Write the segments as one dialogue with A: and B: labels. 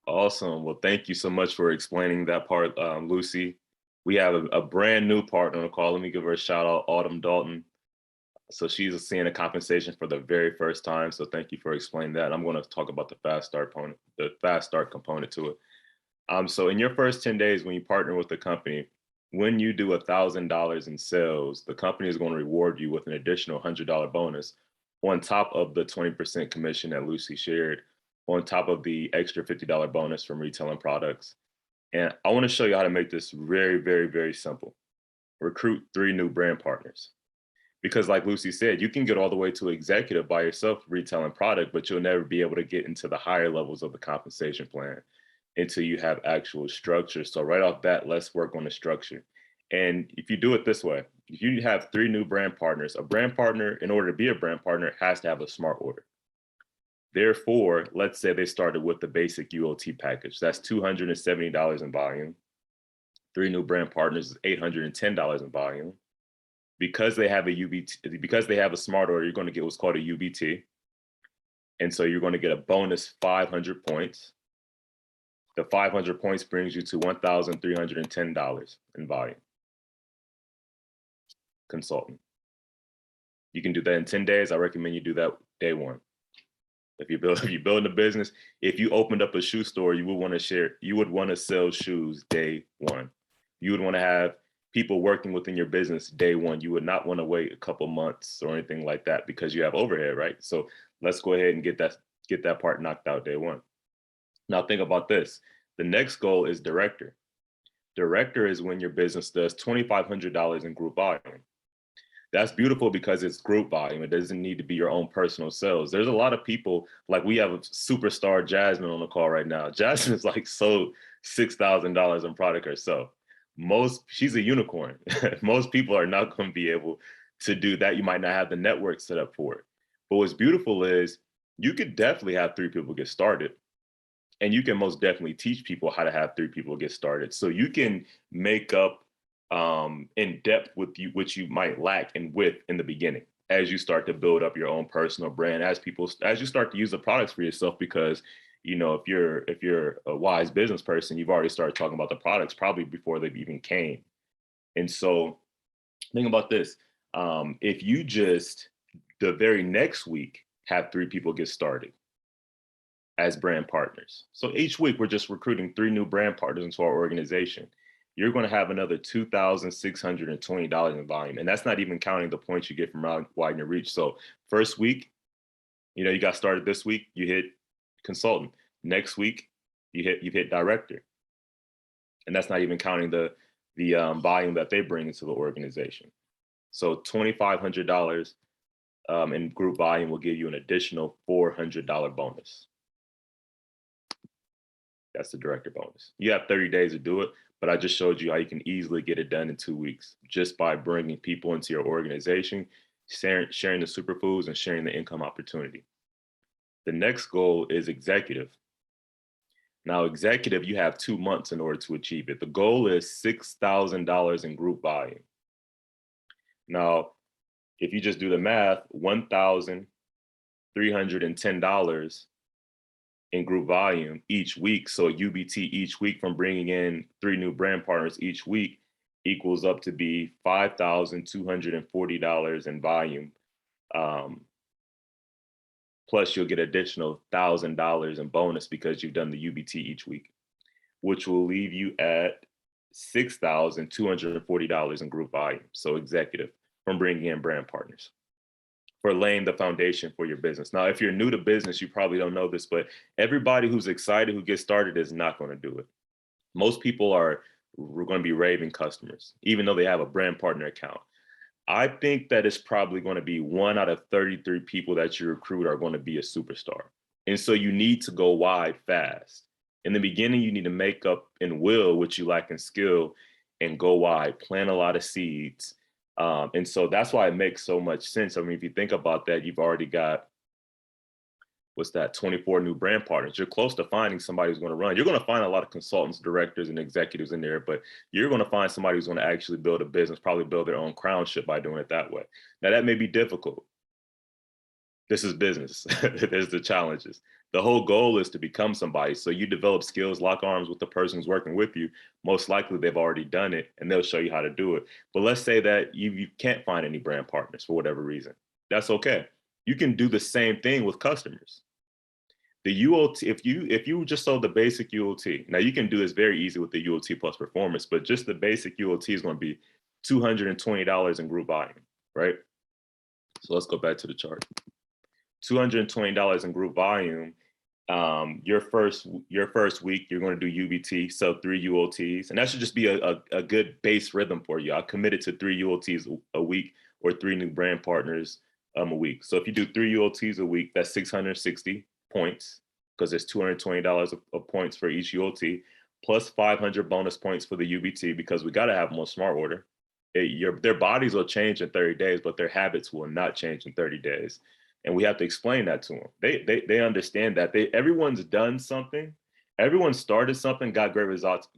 A: Awesome. Well, thank you so much for explaining that part, Lucy. We have a brand new partner on the call. Let me give her a shout out, Autumn Dalton. So she's seeing a compensation for the very first time. So thank you for explaining that. I'm going to talk about the fast start component to it. So in your first 10 days, when you partner with the company, when you do $1,000 in sales, the company is going to reward you with an additional $100 bonus on top of the 20% commission that Lucy shared, on top of the extra $50 bonus from retailing products. And I want to show you how to make this very, very, very simple. Recruit 3 new brand partners. Because like Lucy said, you can get all the way to executive by yourself retailing product, but you'll never be able to get into the higher levels of the compensation plan until you have actual structure. So right off bat, let's work on the structure. And if you do it this way, if you have 3 new brand partners, a brand partner, in order to be a brand partner, has to have a smart order. Therefore, let's say they started with the basic UOT package. That's $270 in volume. 3 new brand partners is $810 in volume. Because they have a UBT, because they have a smart order, you're going to get what's called a UBT. And so you're going to get a bonus 500 points. The 500 points brings you to $1,310 in volume. Consultant. You can do that in 10 days. I recommend you do that day one. If you're building a business, if you opened up a shoe store, you would want to sell shoes day one. You would want to have people working within your business day one. You would not want to wait a couple months or anything like that because you have overhead, right? So let's go ahead and get that part knocked out day one. Now think about this. The next goal is director. Director is when your business does $2,500 in group volume. That's beautiful because it's group volume. It doesn't need to be your own personal sales. There's a lot of people, like we have a superstar Jasmine on the call right now. Jasmine is like sold $6,000 in product herself. She's a unicorn. Most people are not going to be able to do that. You might not have the network set up for it. But what's beautiful is you could definitely have 3 people get started. And you can most definitely teach people how to have 3 people get started. So you can make up in depth with you, which you might lack in width in the beginning, as you start to build up your own personal brand, as you start to use the products for yourself, because if you're a wise business person, you've already started talking about the products probably before they even came. And so think about this. If you just the very next week have 3 people get started as brand partners. So each week we're just recruiting 3 new brand partners into our organization. You're going to have another $2,620 in volume. And that's not even counting the points you get from widen your reach. So first week, you got started this week, you hit consultant. Next week, you've hit director. And that's not even counting the volume that they bring into the organization. So $2,500 in group volume will give you an additional $400 bonus. That's the director bonus. You have 30 days to do it, but I just showed you how you can easily get it done in 2 weeks just by bringing people into your organization, sharing the superfoods, and sharing the income opportunity. The next goal is executive. Now, executive, you have 2 months in order to achieve it. The goal is $6,000 in group volume. Now, if you just do the math, $1,310 in group volume each week. So UBT each week from bringing in 3 new brand partners each week equals up to be $5,240 in volume. Plus you'll get additional $1,000 in bonus because you've done the UBT each week, which will leave you at $6,240 in group volume. So executive from bringing in brand partners, for laying the foundation for your business. Now, if you're new to business, you probably don't know this, but everybody who's excited, who gets started, is not going to do it. Most people we're going to be raving customers, even though they have a brand partner account. I think that it's probably going to be 1 out of 33 people that you recruit are going to be a superstar. And so you need to go wide fast. In the beginning, you need to make up in will what you lack in skill and go wide, plant a lot of seeds. And so that's why it makes so much sense. I mean, if you think about that, you've already got, 24 new brand partners. You're close to finding somebody who's going to run. You're going to find a lot of consultants, directors, and executives in there, but you're going to find somebody who's going to actually build a business, probably build their own crown ship by doing it that way. Now, that may be difficult. This is business. There's the challenges. The whole goal is to become somebody. So you develop skills, lock arms with the person who's working with you. Most likely they've already done it and they'll show you how to do it. But let's say that you can't find any brand partners for whatever reason. That's okay. You can do the same thing with customers. The UOT, if you just sold the basic UOT, now you can do this very easy with the UOT plus performance, but just the basic UOT is going to be $220 in group volume, right? So let's go back to the chart. $220 in group volume. Your first week, you're going to do UBT, so 3 UOTs, and that should just be a good base rhythm for you. I committed to 3 UOTs a week or 3 new brand partners a week. So if you do 3 UOTs a week, that's 660 points because there's $220 of points for each UOT, plus 500 bonus points for the UBT because we got to have them on smart order. Their bodies will change in 30 days, but their habits will not change in 30 days. And we have to explain that to them. They understand that everyone's done something, everyone started something, got great results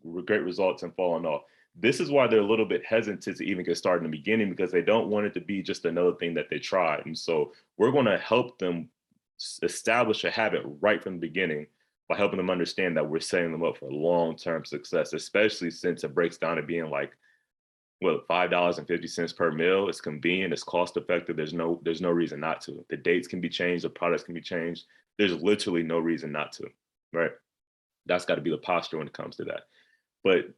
A: and fallen off. This is why they're a little bit hesitant to even get started in the beginning because they don't want it to be just another thing that they tried. And so we're going to help them establish a habit right from the beginning by helping them understand that we're setting them up for long-term success, especially since it breaks down to being like, well, $5.50 per meal. It's convenient, it's cost effective. There's no reason not to. The dates can be changed, the products can be changed. There's literally no reason not to, right? That's got to be the posture when it comes to that. But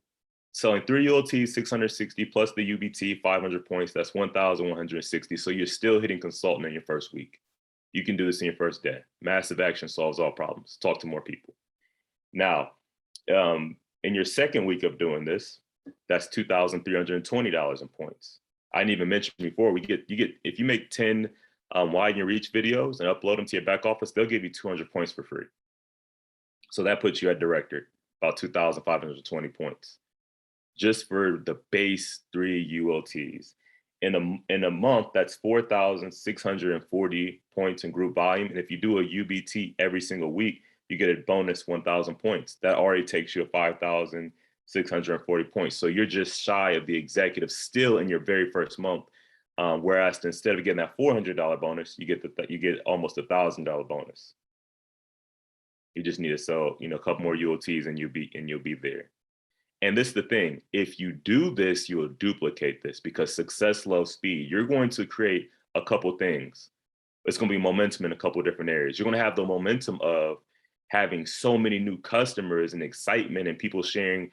A: selling 3 ULTs, 660 plus the UBT, 500 points, that's 1,160. So you're still hitting consultant in your first week. You can do this in your first day. Massive action solves all problems. Talk to more people. Now, in your second week of doing this, that's $2,320 in points. I didn't even mention before, you get if you make 10 widen your reach videos and upload them to your back office, they'll give you 200 points for free. So that puts you at director, about 2,520 points, just for the base 3 ULTs. In a month, that's 4,640 points in group volume. And if you do a UBT every single week, you get a bonus 1,000 points. That already takes you to 5,640 points. So you're just shy of the executive still in your very first month. Whereas instead of getting that $400 bonus, you get almost $1,000 bonus. You just need to sell, a couple more UOTs and you'll be there. And this is the thing, if you do this, you will duplicate this because success loves speed. You're going to create a couple things. It's going to be momentum in a couple of different areas. You're going to have the momentum of having so many new customers and excitement and people sharing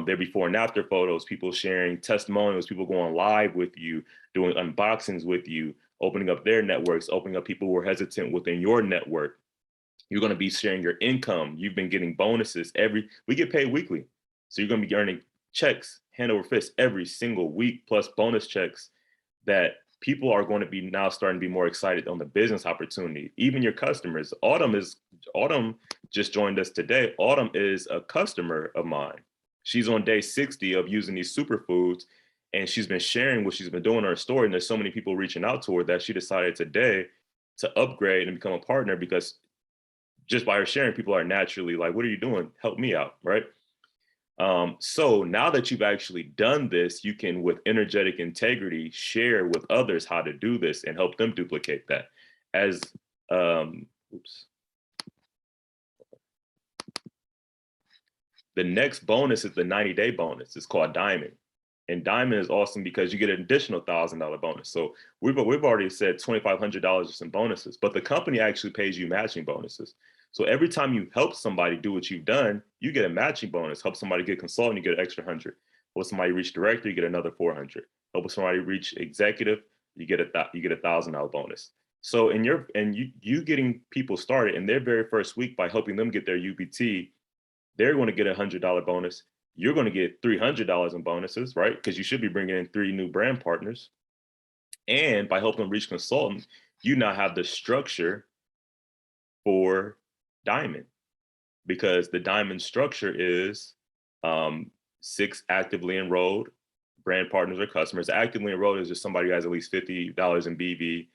A: their before and after photos, people sharing testimonials, people going live with you, doing unboxings with you, opening up their networks, opening up people who are hesitant within your network. You're going to be sharing your income. You've been getting bonuses we get paid weekly. So you're going to be earning checks hand over fist every single week, plus bonus checks that people are going to be now starting to be more excited on the business opportunity. Even your customers. Autumn just joined us today. Autumn is a customer of mine. She's on day 60 of using these superfoods, and she's been sharing what she's been doing in her story. And there's so many people reaching out to her that she decided today to upgrade and become a partner because just by her sharing, people are naturally like, what are you doing? Help me out, right? So now that you've actually done this, you can, with energetic integrity, share with others how to do this and help them duplicate that. As, the next bonus is the 90-day bonus. It's called Diamond. And Diamond is awesome because you get an additional $1,000 bonus. So we've already said $2,500 in bonuses, but the company actually pays you matching bonuses. So every time you help somebody do what you've done, you get a matching bonus. Help somebody get consultant, you get an extra 100. Help somebody reach director, you get another 400. Help somebody reach executive, you get $1,000 bonus. So you getting people started in their very first week by helping them get their UBT, they're going to get a $100 bonus. You're going to get $300 in bonuses, right? Because you should be bringing in 3 new brand partners. And by helping them reach consultant, you now have the structure for Diamond, because the Diamond structure is 6 actively enrolled brand partners or customers. Actively enrolled is just somebody who has at least $50 in BV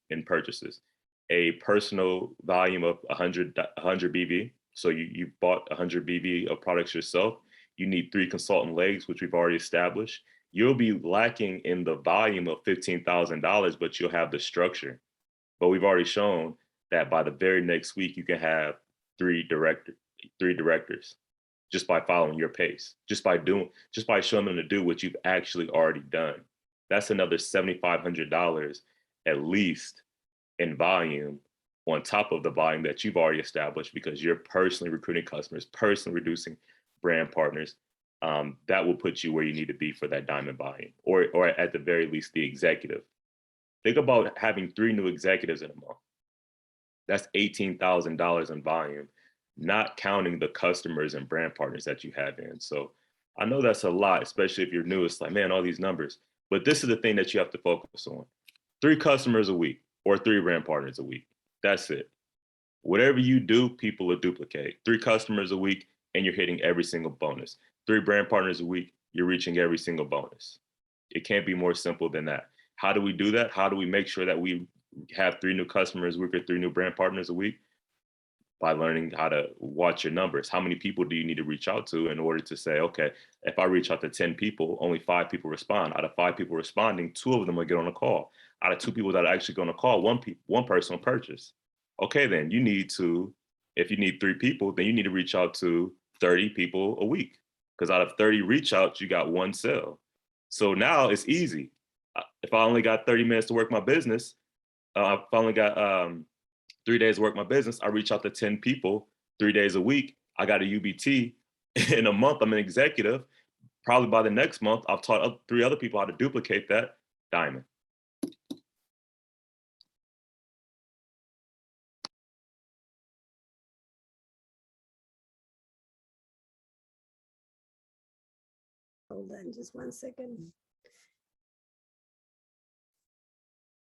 A: in purchases. A personal volume of 100 BV. So you bought 100 BV of products yourself. You need 3 consultant legs, which we've already established. You'll be lacking in the volume of $15,000, but you'll have the structure. But we've already shown that by the very next week, you can have three directors just by following your pace, just by showing them to do what you've actually already done. That's another $7,500 at least in volume on top of the volume that you've already established because you're personally recruiting customers, personally reducing brand partners. That will put you where you need to be for that diamond volume, or at the very least, the executive. Think about having 3 new executives in a month. That's $18,000 in volume, not counting the customers and brand partners that you have in. So I know that's a lot, especially if you're new. It's like, man, all these numbers. But this is the thing that you have to focus on. 3 customers a week or 3 brand partners a week. That's it. Whatever you do, people will duplicate. 3 customers a week, and you're hitting every single bonus. 3 brand partners a week, you're reaching every single bonus. It can't be more simple than that. How do we do that? How do we make sure that we have 3 new customers a week or 3 new brand partners a week? By learning how to watch your numbers. How many people do you need to reach out to in order to say, okay, if I reach out to 10 people, only 5 people respond. Out of 5 people responding, 2 of them will get on a call. Out of 2 people that are actually going to call, one person will purchase. Okay, then you need to, if you need 3 people, then you need to reach out to 30 people a week. Because out of 30 reach outs, you got 1 sale. So now it's easy. If I only got 30 minutes to work my business, if I only got 3 days to work my business, I reach out to 10 people 3 days a week. I got a UBT. In a month, I'm an executive. Probably by the next month, I've taught 3 other people how to duplicate that diamond.
B: Hold on just 1 second.